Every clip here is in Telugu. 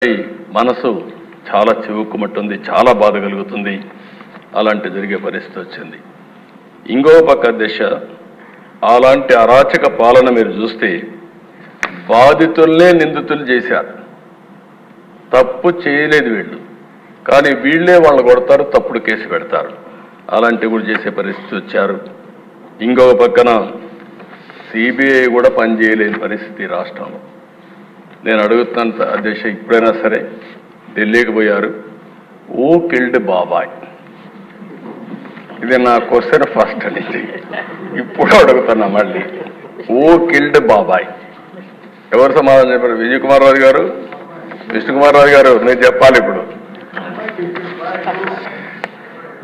మనసు చాలా చివుక్కుమట్టుంది, చాలా బాధ కలుగుతుంది. అలాంటి జరిగే పరిస్థితి వచ్చింది. ఇంకో పక్క దిశ అలాంటి అరాచక పాలన మీరు చూస్తే బాధితుల్నే నిందితులు చేశారు. తప్పు చేయలేదు వీళ్ళు, కానీ వీళ్ళే వాళ్ళని కొడతారు, తప్పుడు కేసు పెడతారు. అలాంటివి కూడా చేసే పరిస్థితి వచ్చారు. ఇంకొక పక్కన సిబిఐ కూడా పనిచేయలేని పరిస్థితి రాష్ట్రంలో. నేను అడుగుతాను అధ్యక్ష, ఇప్పుడైనా సరే ఢిల్లీకి పోయారు. ఓ కిల్డ్ బాబాయ్, ఇది నా క్వశ్చన్ ఫస్ట్ నుంచి ఇప్పుడు అడుగుతున్నా మళ్ళీ. ఓ కిల్డ్ బాబాయ్ ఎవరు సమాధానం చెప్పారు? విజయ్ కుమార్ రాజు గారు, విష్ణుకుమార్ రాజు గారు, మీరు చెప్పాలి ఇప్పుడు.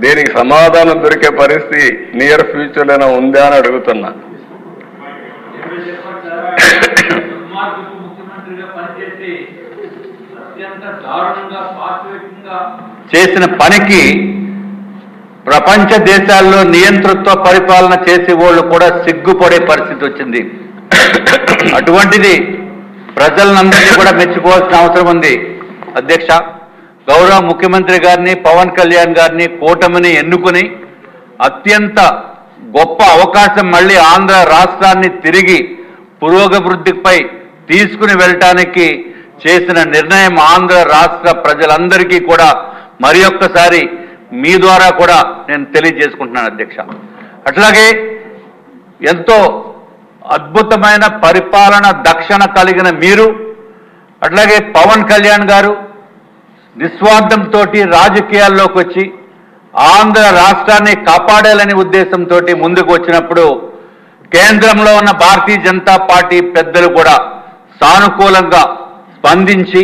దీనికి సమాధానం దొరికే పరిస్థితి నియర్ ఫ్యూచర్లోనే ఉందా అని అడుగుతున్నా. చేసిన పనికి ప్రపంచ దేశాల్లో నియంతృత్వ పరిపాలన చేసే వాళ్ళు కూడా సిగ్గుపడే పరిస్థితి వచ్చింది. అటువంటిది ప్రజలందరినీ కూడా మెచ్చుకోవాల్సిన అవసరం ఉంది. అధ్యక్ష, గౌరవ ముఖ్యమంత్రి గారిని, పవన్ కళ్యాణ్ గారిని, కూటమిని ఎన్నుకుని అత్యంత గొప్ప అవకాశం మళ్ళీ ఆంధ్ర రాష్ట్రాన్ని తిరిగి పురోగభివృద్ధిపై తీసుకుని వెళ్ళటానికి చేసిన నిర్ణయం ఆంధ్ర రాష్ట్ర ప్రజలందరికీ కూడా మరి ఒక్కసారి మీ ద్వారా కూడా నేను తెలియజేసుకుంటున్నాను అధ్యక్ష. అట్లాగే ఎంతో అద్భుతమైన పరిపాలన దక్షణ కలిగిన మీరు, అట్లాగే పవన్ కళ్యాణ్ గారు నిస్వార్థంతో రాజకీయాల్లోకి వచ్చి ఆంధ్ర రాష్ట్రాన్ని కాపాడాలనే ఉద్దేశంతో ముందుకు వచ్చినప్పుడు కేంద్రంలో ఉన్న భారతీయ జనతా పార్టీ పెద్దలు కూడా సానుకూలంగా స్పందించి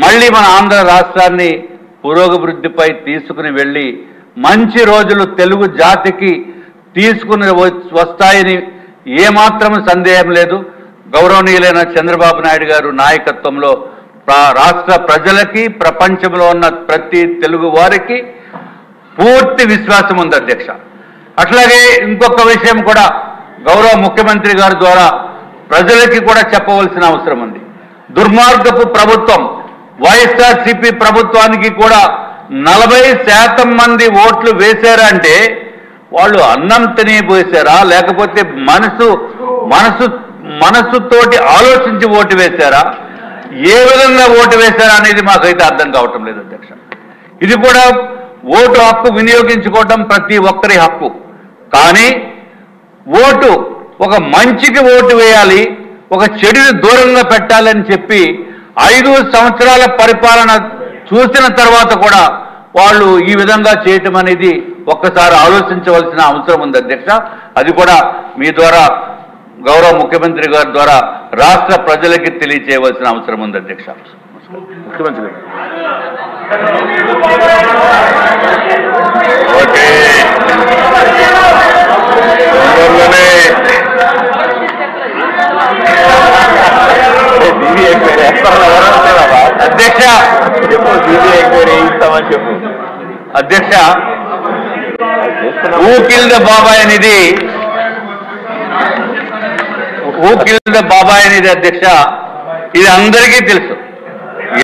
మళ్ళీ మన ఆంధ్ర రాష్ట్రాన్ని పురోగభివృద్ధిపై తీసుకుని వెళ్ళి మంచి రోజులు తెలుగు జాతికి తీసుకుని వస్తాయని ఏమాత్రం సందేహం లేదు. గౌరవనీయులైన చంద్రబాబు నాయుడు గారు నాయకత్వంలో రాష్ట్ర ప్రజలకి, ప్రపంచంలో ఉన్న ప్రతి తెలుగు వారికి పూర్తి విశ్వాసం ఉంది అధ్యక్ష. అట్లాగే ఇంకొక విషయం కూడా గౌరవ ముఖ్యమంత్రి గారి ద్వారా ప్రజలకి కూడా చెప్పవలసిన అవసరం ఉంది. దుర్మార్గపు ప్రభుత్వం వైఎస్ఆర్సీపీ ప్రభుత్వానికి కూడా 40% మంది ఓట్లు వేశారంటే వాళ్ళు అన్నం తినిపోసారా, లేకపోతే మనసుతోటి ఆలోచించి ఓటు వేశారా, ఏ విధంగా ఓటు వేశారా అనేది మాకైతే అర్థం కావటం లేదు అధ్యక్ష. ఇది కూడా ఓటు హక్కు వినియోగించుకోవటం ప్రతి ఒక్కరి హక్కు. కానీ ఓటు ఒక మంచికి ఓటు వేయాలి, ఒక చెడుని దూరంగా పెట్టాలని చెప్పి 5 సంవత్సరాల పరిపాలన చూసిన తర్వాత కూడా వాళ్ళు ఈ విధంగా చేయటం అనేది ఒక్కసారి ఆలోచించవలసిన అవసరం ఉంది అధ్యక్ష. అది కూడా మీ ద్వారా గౌరవ ముఖ్యమంత్రి గారి ద్వారా రాష్ట్ర ప్రజలకి తెలియచేయవలసిన అవసరం ఉంది అధ్యక్ష. ముఖ్యమంత్రి అధ్యక్ష అధ్యక్ష ఊకిల్ద బాబాయ్ అనేది అధ్యక్ష ఇది అందరికీ తెలుసు.